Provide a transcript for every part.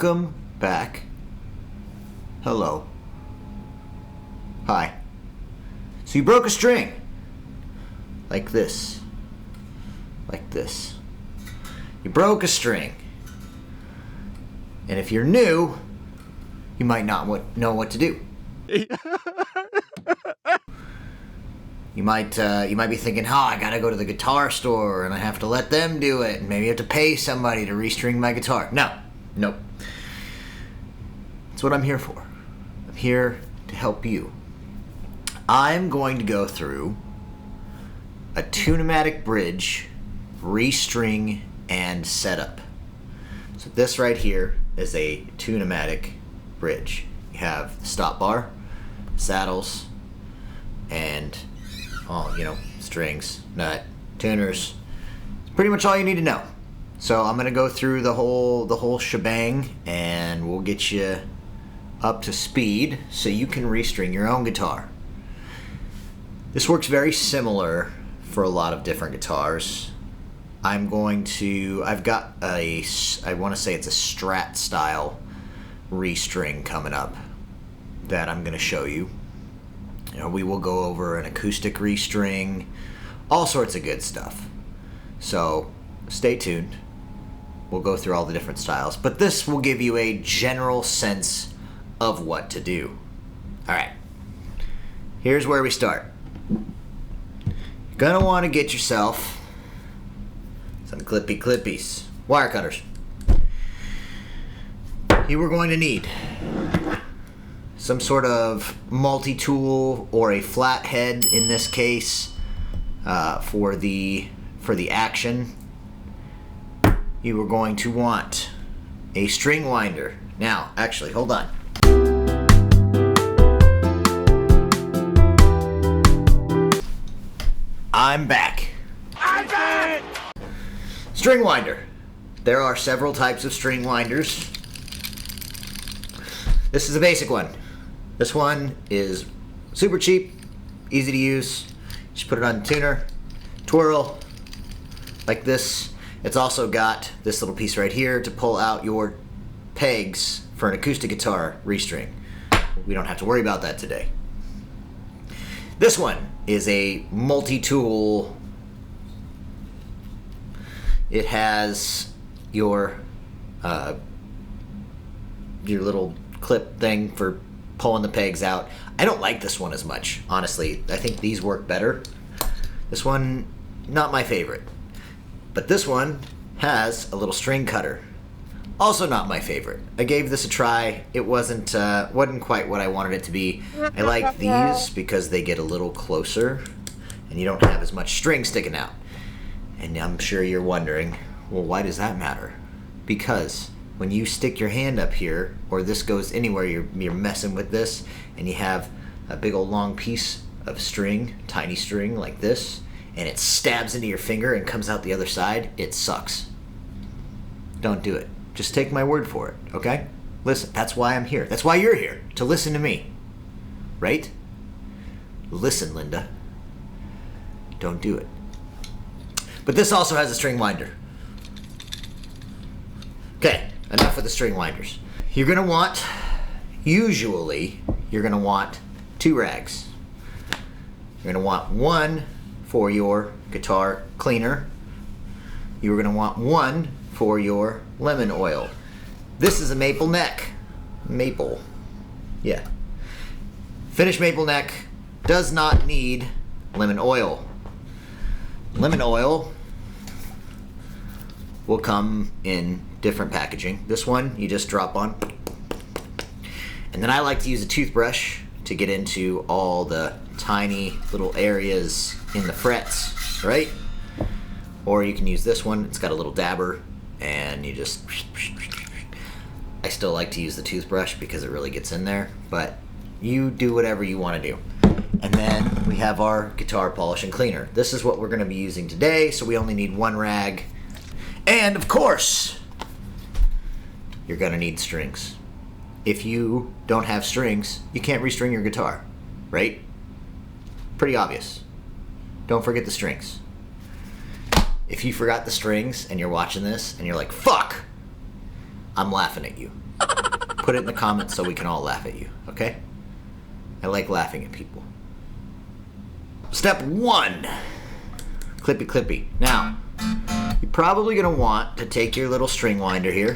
Welcome back. Hello. Hi. So you broke a string. Like this. Like this. You broke a string. And if you're new, you might not know what to do. You might be thinking, oh, I gotta go to the guitar store and I have to let them do it, and maybe you have to pay somebody to restring my guitar. Nope. That's what I'm here for. I'm here to help you. I'm going to go through a Tune-o-matic bridge, restring, and setup. So this right here is a Tune-o-matic bridge. You have the stop bar, saddles, and strings, nut, tuners. It's pretty much all you need to know. So I'm gonna go through the whole shebang, and we'll get you up to speed so you can restring your own guitar. This works very similar for a lot of different guitars. I want to say it's a Strat style restring coming up that I'm gonna show you. We will go over an acoustic restring, all sorts of good stuff. So stay tuned. We'll go through all the different styles, but this will give you a general sense of what to do. All right, here's where we start. You're gonna want to get yourself some clippies, wire cutters. You are going to need some sort of multi-tool or a flathead in this case for the action. You are going to want a string winder. Now, actually, hold on. I'm back. String winder. There are several types of string winders. This is a basic one. This one is super cheap, easy to use. Just put it on the tuner, twirl, like this. It's also got this little piece right here to pull out your pegs for an acoustic guitar restring. We don't have to worry about that today. This one is a multi-tool. It has your little clip thing for pulling the pegs out. I don't like this one as much, honestly. I think these work better. This one, not my favorite. But this one has a little string cutter. Also not my favorite. I gave this a try. It wasn't quite what I wanted it to be. I like these because they get a little closer and you don't have as much string sticking out. And I'm sure you're wondering, well, why does that matter? Because when you stick your hand up here, or this goes anywhere, you're messing with this, and you have a big old long piece of string, tiny string like this, and it stabs into your finger and comes out the other side, it sucks. Don't do it. Just take my word for it, okay? Listen, that's why I'm here. That's why you're here, to listen to me. Right? Listen, Linda. Don't do it. But this also has a string winder. Okay. Enough of the string winders. Usually, you're gonna want 2 rags. You're gonna want one for your guitar cleaner. You're gonna want one for your lemon oil. This is a maple neck. Maple. Yeah. Finished maple neck does not need lemon oil. Lemon oil will come in different packaging. This one you just drop on, and then I like to use a toothbrush to get into all the tiny little areas in the frets, right? Or you can use this one. It's got a little dabber, and you just, I still like to use the toothbrush because it really gets in there, but you do whatever you want to do. And then we have our guitar polish and cleaner. This is what we're going to be using today, so we only need 1 rag. And of course, you're gonna need strings. If you don't have strings, you can't restring your guitar, right? Pretty obvious. Don't forget the strings. If you forgot the strings and you're watching this and you're like, fuck, I'm laughing at you. put it in the comments so we can all laugh at you, okay? I like laughing at people. Step 1. Clippy clippy. Now, you're probably going to want to take your little string winder here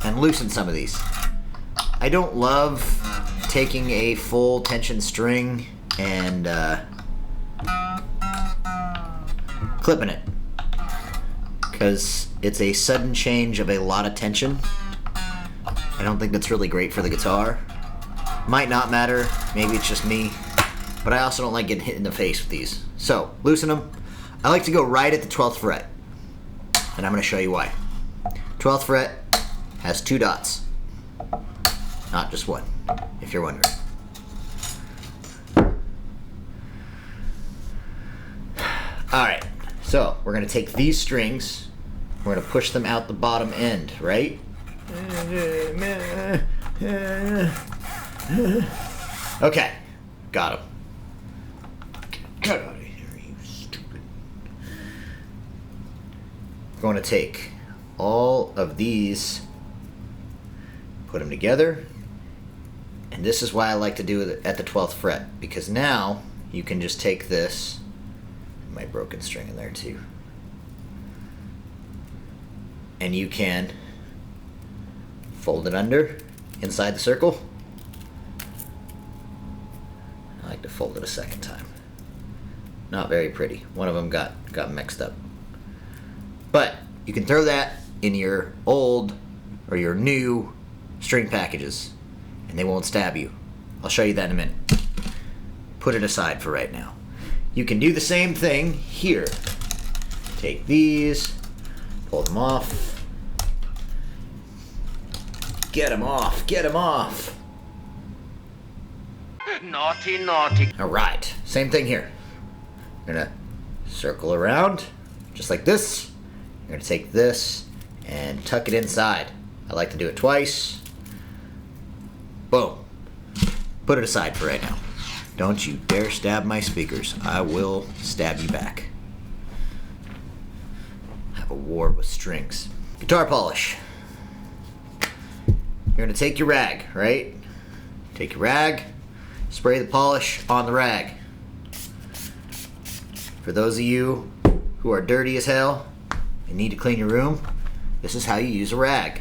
and loosen some of these. I don't love taking a full tension string and clipping it, because it's a sudden change of a lot of tension. I don't think that's really great for the guitar. Might not matter, maybe it's just me, but I also don't like getting hit in the face with these. So, loosen them. I like to go right at the 12th fret, and I'm going to show you why. 12th fret has 2 dots, not just one, if you're wondering. Alright, so we're going to take these strings, we're going to push them out the bottom end, right? Okay, got him. Get out of here, you stupid. We're going to take all of these, put them together, and this is why I like to do it at the 12th fret, because now you can just take this, my broken string in there too, and you can fold it under inside the circle. I like to fold it a second time. Not very pretty. One of them got mixed up. But you can throw that in your old or your new string packages and they won't stab you. I'll show you that in a minute. Put it aside for right now. You can do the same thing here. Take these, pull them off. Get them off, get them off. Naughty, naughty. All right, same thing here. You're gonna circle around, just like this. You're gonna take this and tuck it inside. I like to do it twice. Boom. Put it aside for right now. Don't you dare stab my speakers. I will stab you back. Have a war with strings. Guitar polish. You're gonna take your rag, right? Take your rag, spray the polish on the rag. For those of you who are dirty as hell and need to clean your room, this is how you use a rag.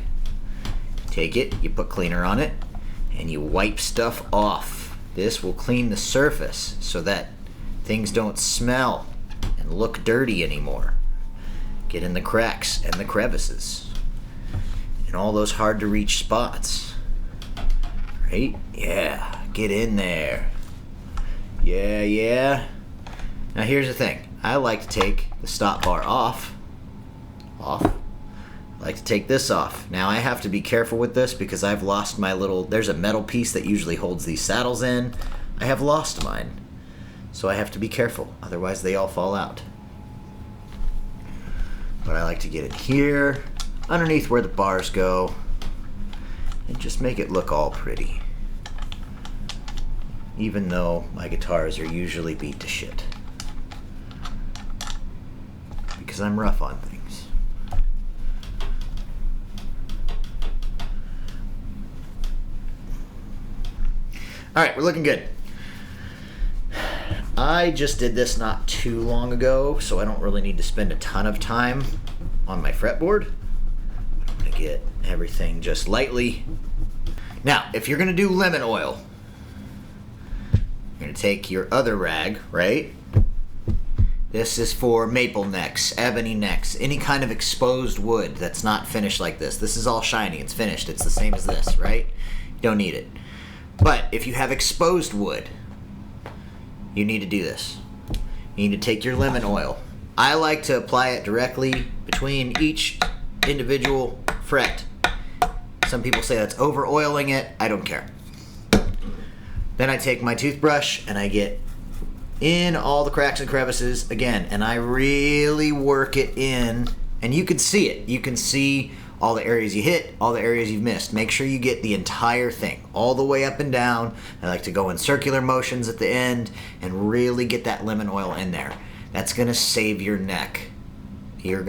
Take it, you put cleaner on it, and you wipe stuff off. This will clean the surface so that things don't smell and look dirty anymore. Get in the cracks and the crevices and all those hard to reach spots. Right? Yeah, get in there. Yeah, yeah. Now here's the thing. I like to take the stop bar off. I like to take this off. Now I have to be careful with this because I've lost my little, there's a metal piece that usually holds these saddles in. I have lost mine. So I have to be careful, otherwise they all fall out. But I like to get it here, underneath where the bars go, and just make it look all pretty. Even though my guitars are usually beat to shit. Because I'm rough on things. Alright, we're looking good. I just did this not too long ago, so I don't really need to spend a ton of time on my fretboard. I'm going to get everything just lightly. Now, if you're going to do lemon oil, you're going to take your other rag, right? This is for maple necks, ebony necks, any kind of exposed wood that's not finished like this. This is all shiny, it's finished, it's the same as this, right? You don't need it. But if you have exposed wood, you need to do this. You need to take your lemon oil. I like to apply it directly between each individual fret. Some people say that's over oiling it. I don't care. Then I take my toothbrush and I get in all the cracks and crevices again, and I really work it in, and you can see it. You can see all the areas you hit, all the areas you've missed. Make sure you get the entire thing, all the way up and down. I like to go in circular motions at the end and really get that lemon oil in there. That's gonna save your neck your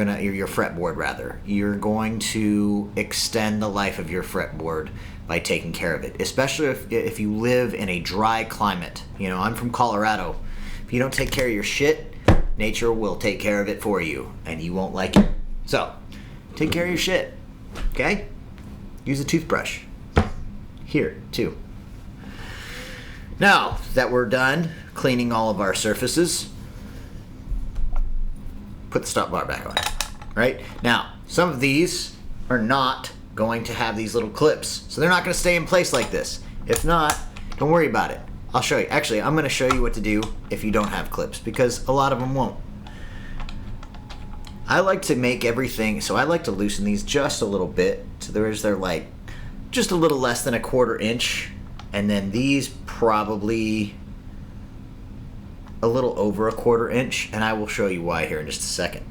fretboard rather. You're going to extend the life of your fretboard by taking care of it, especially if you live in a dry climate. You know, I'm from Colorado. If you don't take care of your shit, nature will take care of it for you, and you won't like it. So, take care of your shit, okay? Use a toothbrush. Here, too. Now that we're done cleaning all of our surfaces, put the stop bar back on, right? Now, some of these are not going to have these little clips, so they're not going to stay in place like this. If not, don't worry about it. I'll show you. Actually, I'm going to show you what to do if you don't have clips, because a lot of them won't. I like to make everything, so I like to loosen these just a little bit. So they're like just a little less than 1/4 inch, and then these probably a little over 1/4 inch, and I will show you why here in just a second.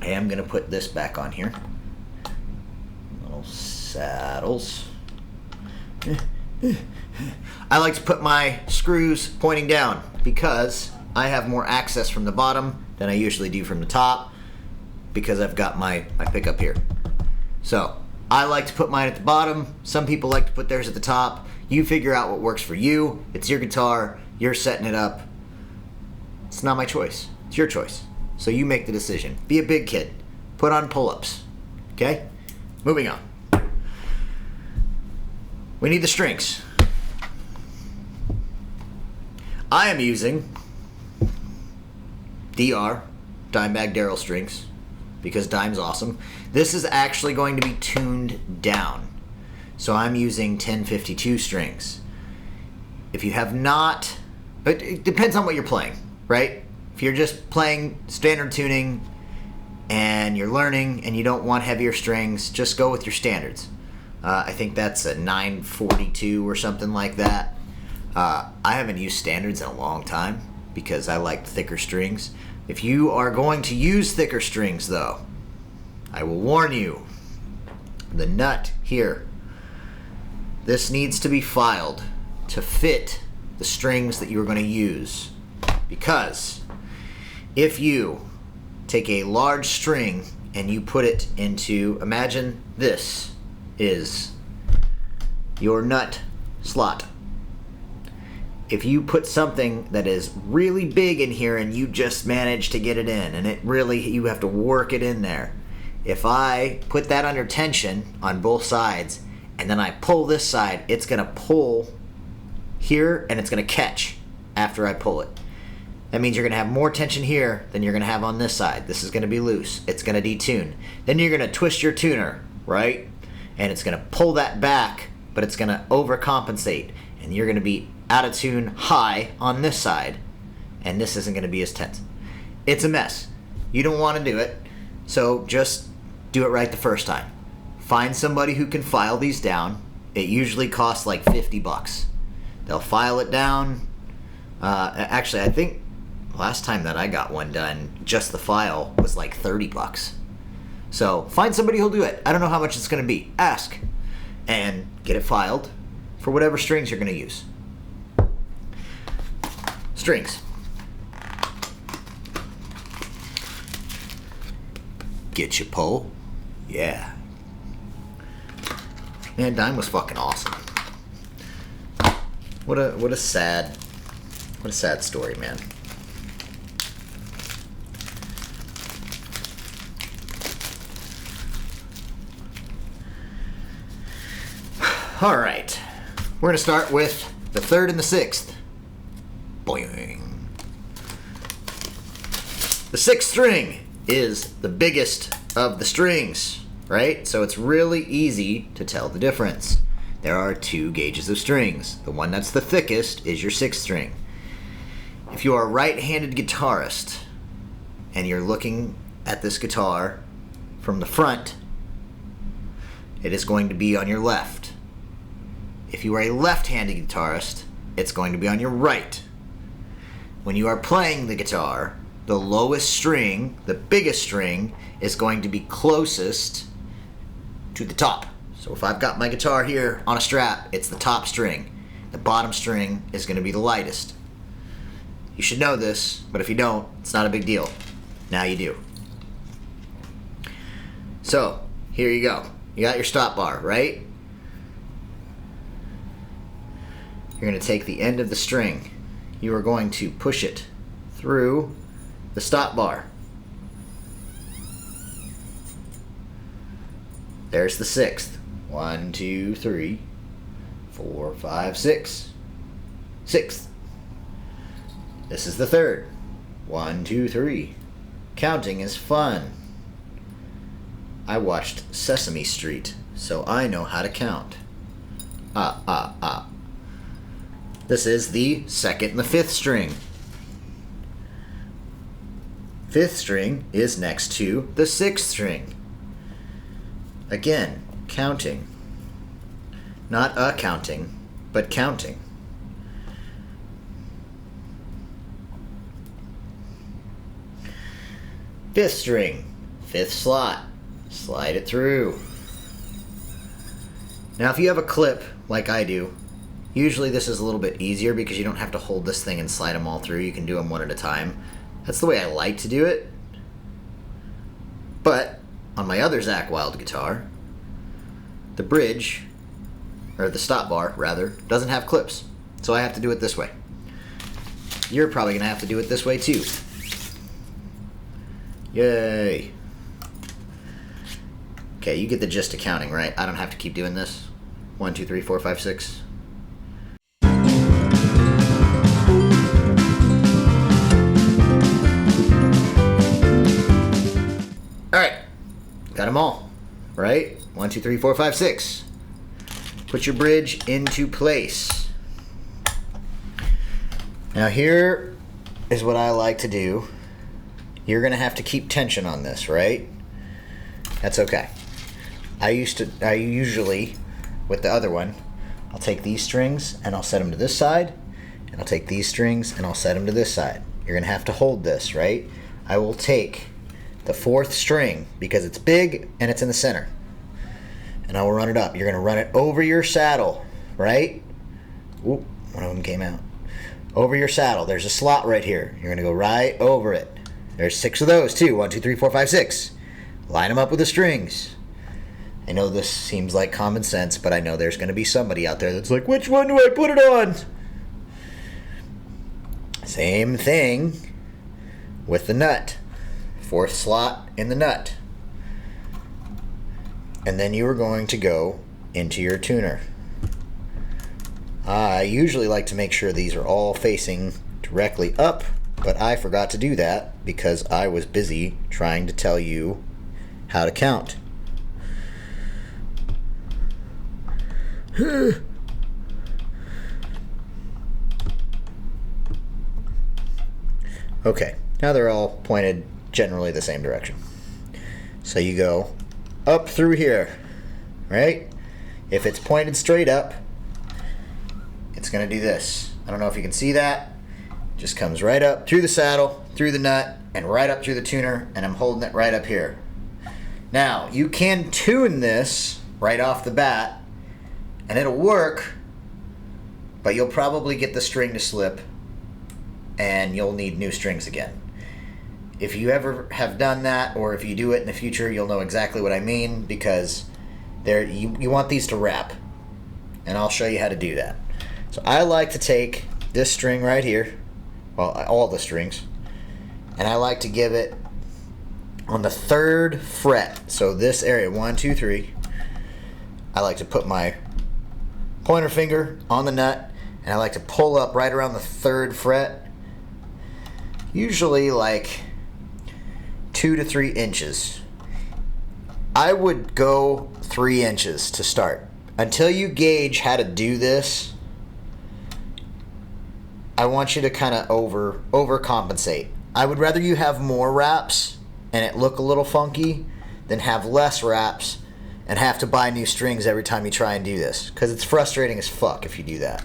I am going to put this back on here. Little saddles. I like to put my screws pointing down because I have more access from the bottom than I usually do from the top, because I've got my pickup here. So I like to put mine at the bottom. Some people like to put theirs at the top. You figure out what works for you. It's your guitar. You're setting it up. It's not my choice. It's your choice. So you make the decision. Be a big kid. Put on pull-ups. Okay? Moving on. We need the strings. I am using DR, Dimebag Darrell strings, because Dime's awesome. This is actually going to be tuned down. So I'm using 1052 strings. If you have not, it depends on what you're playing, right? If you're just playing standard tuning and you're learning and you don't want heavier strings, just go with your standards. I think that's a 942 or something like that. I haven't used standards in a long time because I like thicker strings. If you are going to use thicker strings, though, I will warn you, the nut here, this needs to be filed to fit the strings that you're going to use, because if you take a large string and you put it into, imagine this is your nut slot. If you put something that is really big in here and you just manage to get it in, and it really, you have to work it in there. If I put that under tension on both sides and then I pull this side, it's going to pull here and it's going to catch after I pull it. That means you're going to have more tension here than you're going to have on this side. This is going to be loose. It's going to detune. Then you're going to twist your tuner, right? And it's going to pull that back, but it's going to overcompensate. And you're going to be out of tune high on this side, and this isn't going to be as tense. It's a mess. You don't want to do it, so just do it right the first time. Find somebody who can file these down. It usually costs like $50. They'll file it down. Actually, I think last time that I got one done, just the file was like $30. So find somebody who'll do it. I don't know how much it's going to be. Ask, and get it filed for whatever strings you're going to use. Strings. Get your pole. Yeah. Man, Dime was fucking awesome. What a sad story, man. All right. We're gonna start with the 3rd and the 6th. Boing. The 6th string is the biggest of the strings, right? So it's really easy to tell the difference. There are 2 gauges of strings. The one that's the thickest is your 6th string. If you are a right-handed guitarist and you're looking at this guitar from the front, it is going to be on your left. If you are a left-handed guitarist, it's going to be on your right. When you are playing the guitar, the lowest string, the biggest string, is going to be closest to the top. So if I've got my guitar here on a strap, it's the top string. The bottom string is going to be the lightest. You should know this, but if you don't, it's not a big deal. Now you do. So, here you go. You got your stop bar, right? You're going to take the end of the string. You are going to push it through the stop bar. There's the sixth. 1, 2, 3, 4, 5, 6. Sixth. This is the third. 1, 2, 3. Counting is fun. I watched Sesame Street, so I know how to count. This is the second and the fifth string. Fifth string is next to the sixth string. Again, counting. Not counting, but counting. Fifth string, fifth slot. Slide it through. Now if you have a clip, like I do, usually this is a little bit easier because you don't have to hold this thing and slide them all through. You can do them one at a time. That's the way I like to do it. But on my other Zakk Wylde guitar, the bridge, or the stop bar rather, doesn't have clips. So I have to do it this way. You're probably going to have to do it this way too. Yay. Okay, you get the gist of counting, right? I don't have to keep doing this. 1, 2, 3, 4, 5, 6. Alright, got them all, right? 1, 2, 3, 4, 5, 6. Put your bridge into place. Now here is what I like to do. You're gonna have to keep tension on this, right? That's okay. I usually, with the other one, I'll take these strings and I'll set them to this side, and I'll take these strings and I'll set them to this side. You're gonna have to hold this, right? I will take the fourth string because it's big and it's in the center, and I will run it up. You're gonna run it over your saddle, right? Oop, one of them came out. Over your saddle, there's a slot right here. You're gonna go right over it. There's 6 of those too. 1, 2, 3, 4, 5, 6. Line them up with the strings. I know this seems like common sense, but I know there's going to be somebody out there that's like, which one do I put it on? Same thing with the nut. Fourth slot in the nut. And then you are going to go into your tuner. I usually like to make sure these are all facing directly up, but I forgot to do that because I was busy trying to tell you how to count. Okay, now they're all pointed generally the same direction. So you go up through here, right? If it's pointed straight up, it's going to do this. I don't know if you can see that. Just comes right up through the saddle, through the nut, and right up through the tuner, and I'm holding it right up here. Now, you can tune this right off the bat, and it'll work, but you'll probably get the string to slip, and you'll need new strings again. If you ever have done that, or if you do it in the future, you'll know exactly what I mean, because you want these to wrap, and I'll show you how to do that. So I like to take this string right here, well, all the strings, and I like to give it on the 3rd fret. So this area, 1, 2, 3, I like to put my pointer finger on the nut, and I like to pull up right around the 3rd fret, usually like 2 to 3 inches. I would go 3 inches to start. Until you gauge how to do this, I want you to kind of overcompensate. I would rather you have more wraps and it look a little funky than have less wraps and have to buy new strings every time you try and do this, because it's frustrating as fuck if you do that.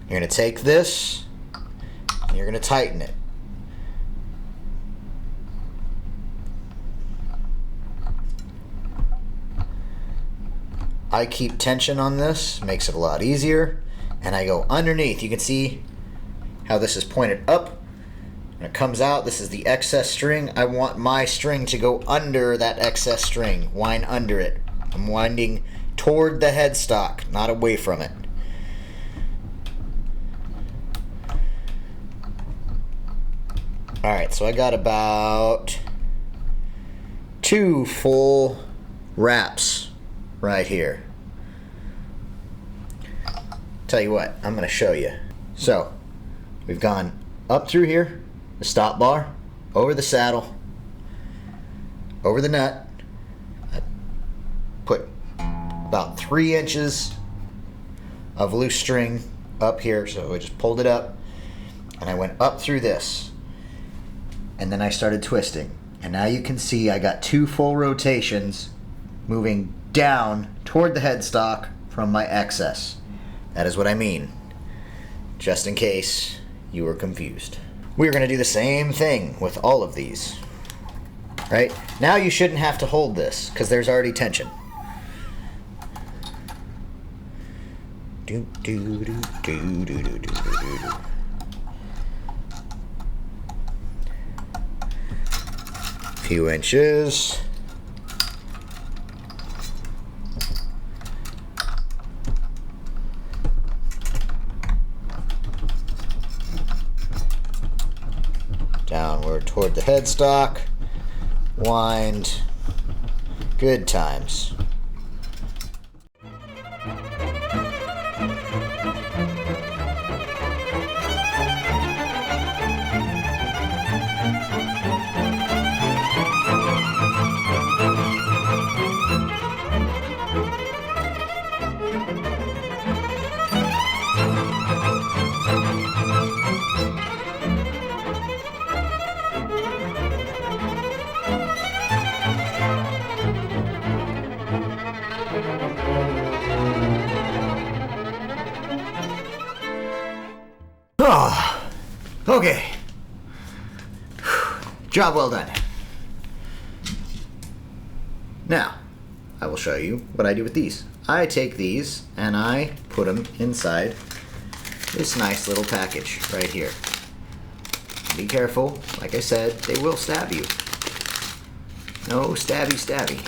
You're going to take this and you're going to tighten it. I keep tension on this, makes it a lot easier, and I go underneath. You can see how this is pointed up, When it comes out, this is the excess string. I want my string to go under that excess string. Wind under it. I'm winding toward the headstock, not away from it. Alright, so I got about 2 full wraps right here. Tell you what, I'm going to show you. So, we've gone up through here, the stop bar, over the saddle, over the nut. I put about 3 inches of loose string up here, so I just pulled it up, and I went up through this. And then I started twisting. And now you can see I got 2 full rotations moving down toward the headstock from my excess. That is what I mean, just in case you were confused. We're going to do the same thing with all of these. Right? Now you shouldn't have to hold this because there's already tension. Do, do, do, do, do, do, do, do. Few inches. Downward toward the headstock. Wind. Good times. Oh, okay. Job well done. Now, I will show you what I do with these. I take these and I put them inside this nice little package right here. Be careful, like I said, they will stab you. No stabby stabby.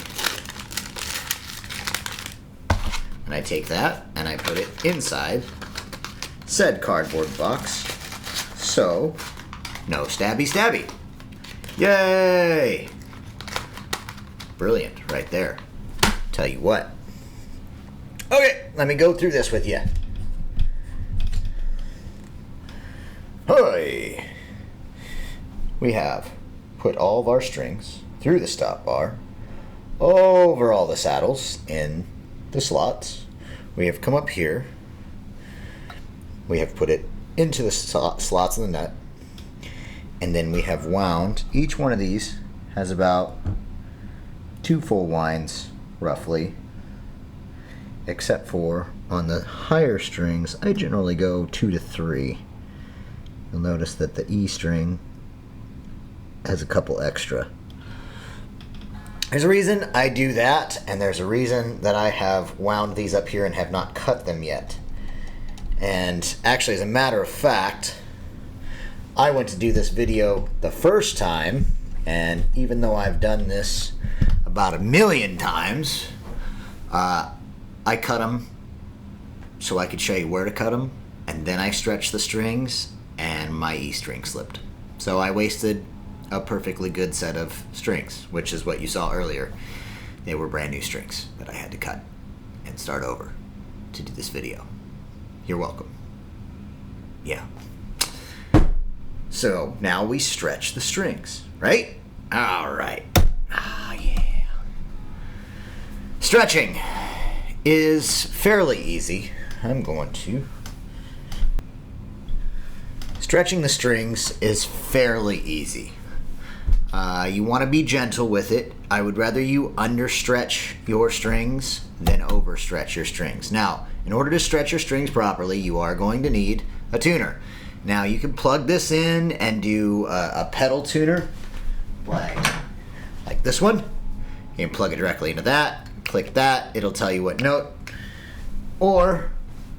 And I take that and I put it inside said cardboard box. So, no stabby stabby. Yay! Brilliant, right there. Tell you what. Okay, let me go through this with you. Hey! We have put all of our strings through the stop bar, over all the saddles in the slots. We have come up here. We have put it into the slots in the nut, and then we have wound. Each one of these has about 2 full winds, roughly, except for on the higher strings, I generally go 2 to 3. You'll notice that the E string has a couple extra. There's a reason I do that, and there's a reason that I have wound these up here and have not cut them yet. And actually, as a matter of fact, I went to do this video the first time, and even though I've done this about 1,000,000 times, I cut them so I could show you where to cut them, and then I stretched the strings, and my E string slipped. So I wasted a perfectly good set of strings, which is what you saw earlier. They were brand new strings that I had to cut and start over to do this video. You're welcome. Yeah. So now we stretch the strings, right? All right. Ah, yeah. Stretching is fairly easy. I'm going to. Stretching the strings is fairly easy. You want to be gentle with it. I would rather you understretch your strings than overstretch your strings. Now, in order to stretch your strings properly, you are going to need a tuner. Now, you can plug this in and do a pedal tuner, like this one. You can plug it directly into that, click that, it'll tell you what note. Or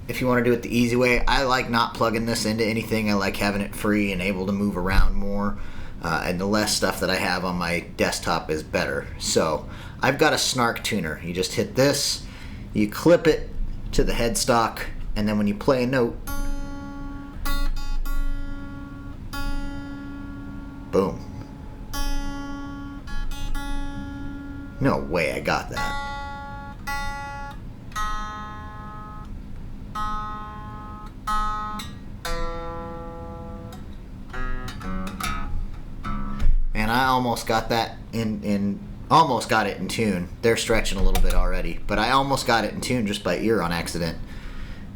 if you want to do it the easy way. I like not plugging this into anything. I like having it free and able to move around more. And the less stuff that I have on my desktop is better. So I've got a snark tuner. You just hit this, you clip it to the headstock, and then when you play a note, boom. No way I got that. And I almost got that almost got it in tune. They're stretching a little bit already, but I almost got it in tune just by ear on accident.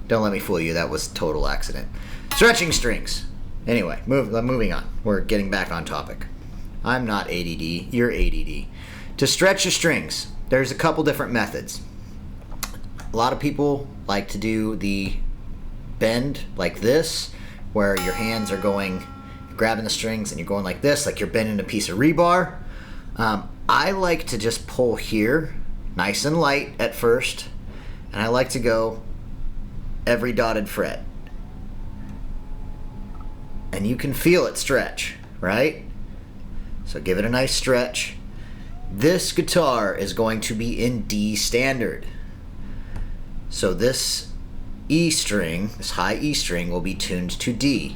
Don't let me fool you, that was total accident. Stretching strings. Anyway, moving on. We're getting back on topic. I'm not ADD, you're ADD. To stretch your strings, there's a couple different methods. A lot of people like to do the bend like this, where your hands are going, grabbing the strings and you're going like this, like you're bending a piece of rebar. I like to just pull here, nice and light at first, and I like to go every dotted fret. And you can feel it stretch, right? So give it a nice stretch. This guitar is going to be in D standard. So this E string, this high E string, will be tuned to D.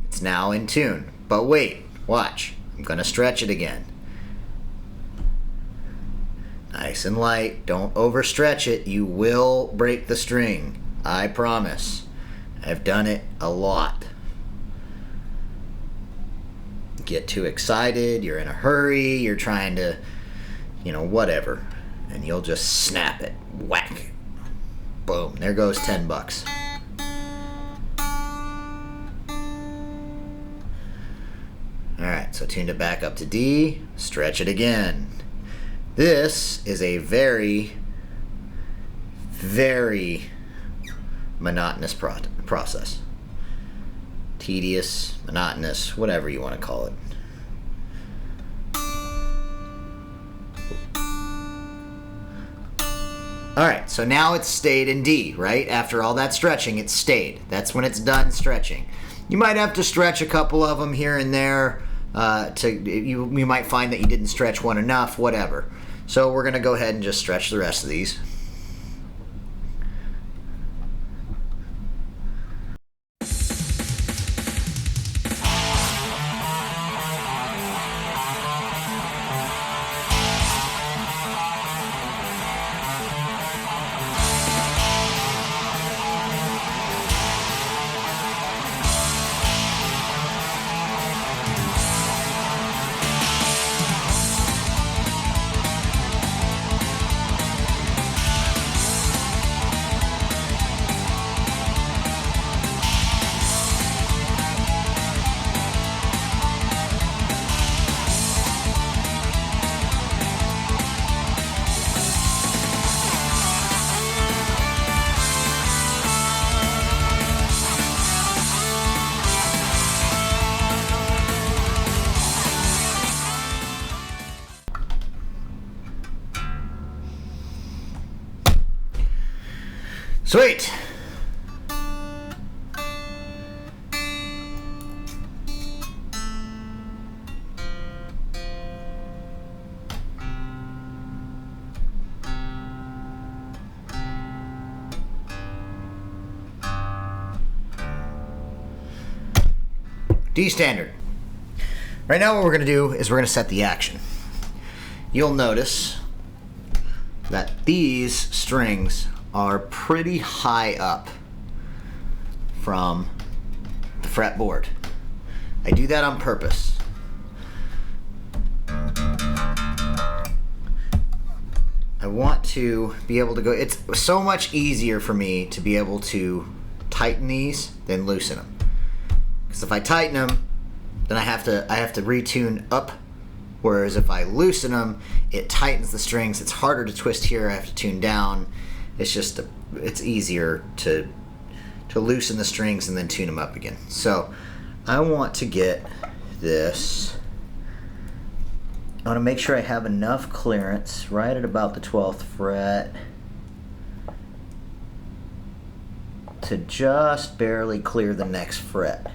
It's now in tune. But wait, watch. I'm going to stretch it again. Nice and light. Don't overstretch it. You will break the string. I promise. I've done it a lot. Get too excited. You're in a hurry. You're trying to, whatever. And you'll just snap it. Whack. Boom. There goes 10 bucks. Alright, so tuned it back up to D. Stretch it again. This is a very, very monotonous process. Tedious, monotonous, whatever you want to call it. Alright, so now it's stayed in D, right? After all that stretching, it's stayed. That's when it's done stretching. You might have to stretch a couple of them here and there. You might find that you didn't stretch one enough, whatever. So we're going to go ahead and just stretch the rest of these. Sweet. D standard. Right now what we're going to do is we're going to set the action. You'll notice that these strings are pretty high up from the fretboard. I do that on purpose. I want to be able to go, it's so much easier for me to be able to tighten these than loosen them. Because if I tighten them, then I have to retune up, whereas if I loosen them, it tightens the strings. It's harder to twist here, I have to tune down. It's just, it's easier to to loosen the strings and then tune them up again. So I want to get this. I want to make sure I have enough clearance right at about the 12th fret to just barely clear the next fret.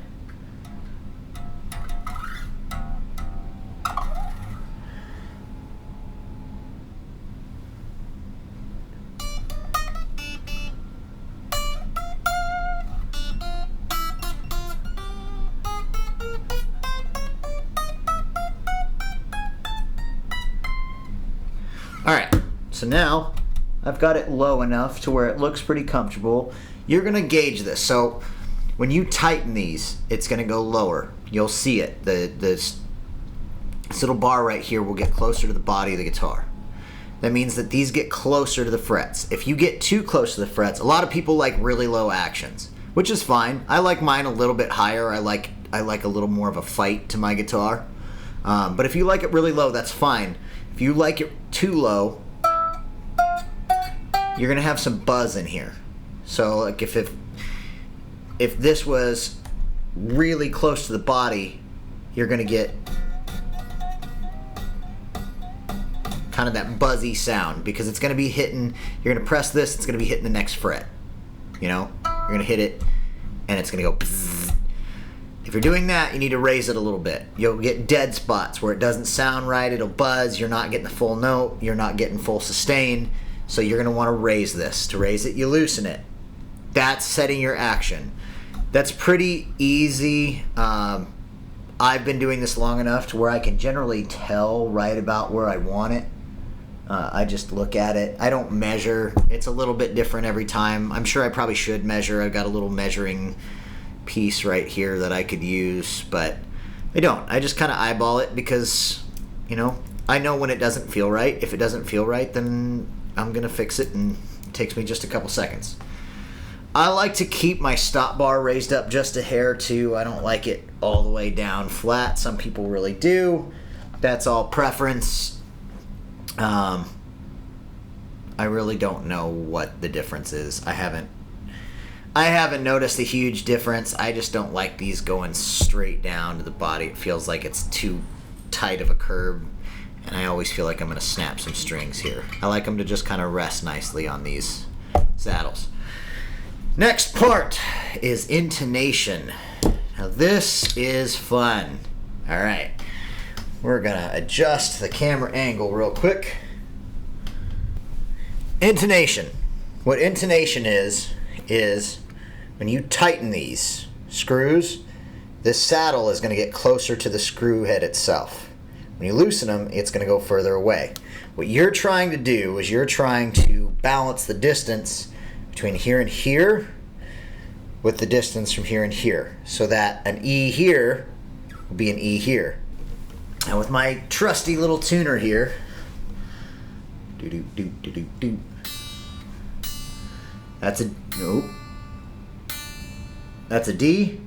Alright, so now I've got it low enough to where it looks pretty comfortable. You're going to gauge this. So when you tighten these, it's going to go lower. You'll see it. This little bar right here will get closer to the body of the guitar. That means that these get closer to the frets. If you get too close to the frets, a lot of people like really low actions, which is fine. I like mine a little bit higher. I like a little more of a fight to my guitar. But if you like it really low, that's fine. If you like it too low, you're gonna have some buzz in here. So like if this was really close to the body, you're gonna get kind of that buzzy sound because it's gonna be hitting. You're gonna press this, it's gonna be hitting the next fret. You know, you're gonna hit it, and it's gonna go. Bzzz. If you're doing that, you need to raise it a little bit. You'll get dead spots where it doesn't sound right, it'll buzz, you're not getting the full note, you're not getting full sustain, so you're gonna wanna raise this. To raise it, you loosen it. That's setting your action. That's pretty easy. I've been doing this long enough to where I can generally tell right about where I want it. I just look at it. I don't measure. It's a little bit different every time. I'm sure I probably should measure. I've got a little measuring piece right here that I could use, but I don't. I just kind of eyeball it because, you know, I know when it doesn't feel right. If it doesn't feel right, then I'm gonna fix it, and it takes me just a couple seconds. I like to keep my stop bar raised up just a hair too. I don't like it all the way down flat. Some people really do. That's all preference. I really don't know what the difference is. I haven't noticed a huge difference. I just don't like these going straight down to the body. It feels like it's too tight of a curve, and I always feel like I'm gonna snap some strings here. I like them to just kind of rest nicely on these saddles. Next part is intonation. Now this is fun. All right, we're gonna adjust the camera angle real quick. Intonation. What intonation is when you tighten these screws, this saddle is going to get closer to the screw head itself. When you loosen them, it's going to go further away. What you're trying to do is you're trying to balance the distance between here and here with the distance from here and here, so that an E here will be an E here. Now with my trusty little tuner here, that's a, nope. That's a D.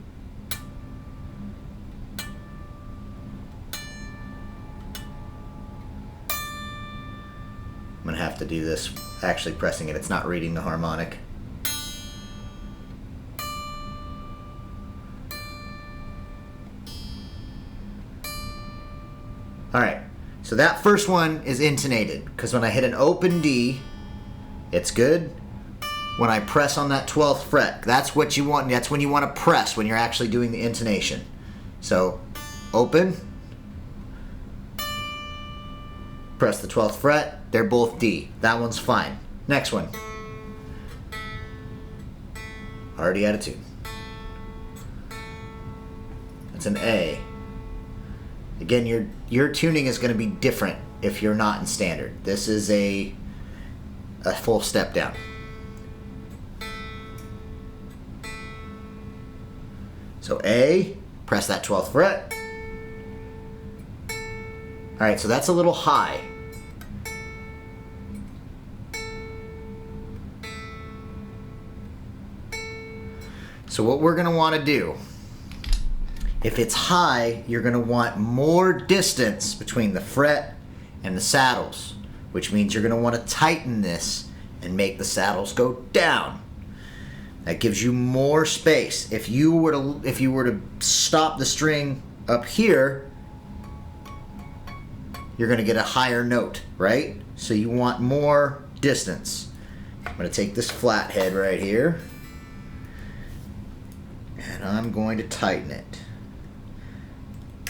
I'm gonna have to do this actually pressing it. It's not reading the harmonic. Alright, so that first one is intonated, because when I hit an open D, it's good. When I press on that 12th fret, that's what you want. That's when you want to press, when you're actually doing the intonation. So, open, press the 12th fret, they're both D. That one's fine. Next one. Already out of tune. That's an A. Again, your tuning is going to be different if you're not in standard. This is a full step down. So A, press that 12th fret. Alright, so that's a little high. So what we're going to want to do, if it's high, you're going to want more distance between the fret and the saddles, which means you're going to want to tighten this and make the saddles go down. That gives you more space. If you were to stop the string up here, you're going to get a higher note, right? So you want more distance. I'm going to take this flathead right here, and I'm going to tighten it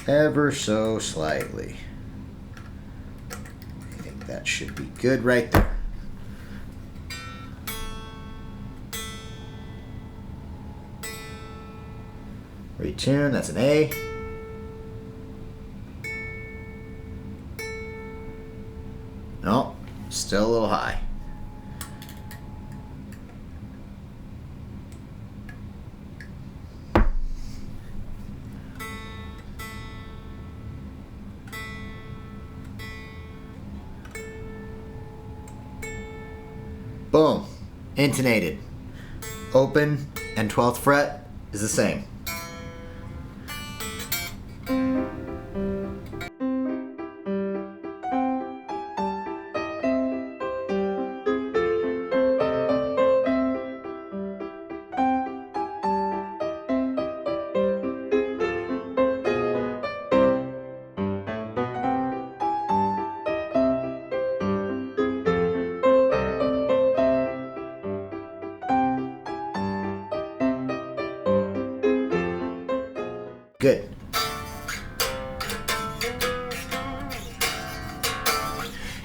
ever so slightly. I think that should be good right there. Retune, that's an A. No, still a little high. Boom, intonated. Open and 12th fret is the same. Good.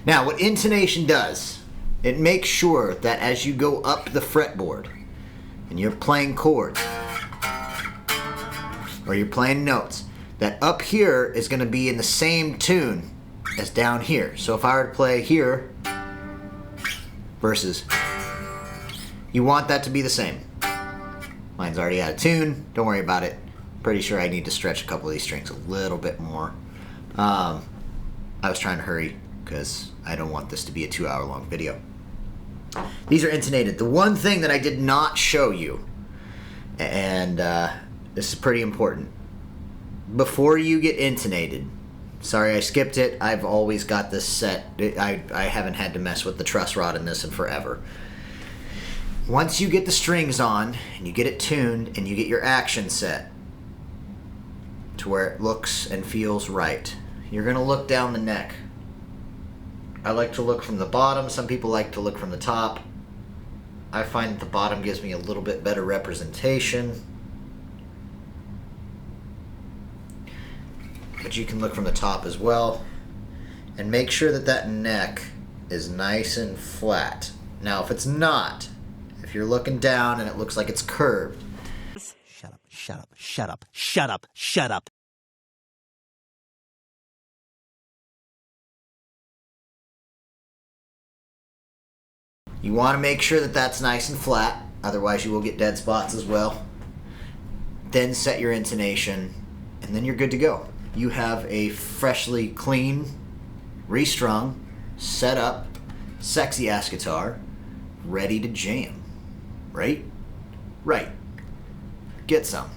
Now, what intonation does, it makes sure that as you go up the fretboard and you're playing chords or you're playing notes, that up here is going to be in the same tune as down here. So if I were to play here versus, you want that to be the same. Mine's already out of tune. Don't worry about it. Pretty sure I need to stretch a couple of these strings a little bit more. I was trying to hurry because I don't want this to be a 2-hour long video. These are intonated. The one thing that I did not show you, and this is pretty important, before you get intonated, sorry I skipped it, I've always got this set. I haven't had to mess with the truss rod in this in forever. Once you get the strings on and you get it tuned and you get your action set to where it looks and feels right, you're going to look down the neck. I like to look from the bottom. Some people like to look from the top. I find that the bottom gives me a little bit better representation. But you can look from the top as well. And make sure that that neck is nice and flat. Now, if it's not, if you're looking down and it looks like it's curved, Shut up, shut up, shut up, shut up, shut up. you want to make sure that that's nice and flat. Otherwise, you will get dead spots as well. Then set your intonation, and then you're good to go. You have a freshly clean, restrung, set up, sexy ass guitar, ready to jam. Right? Right. Get some.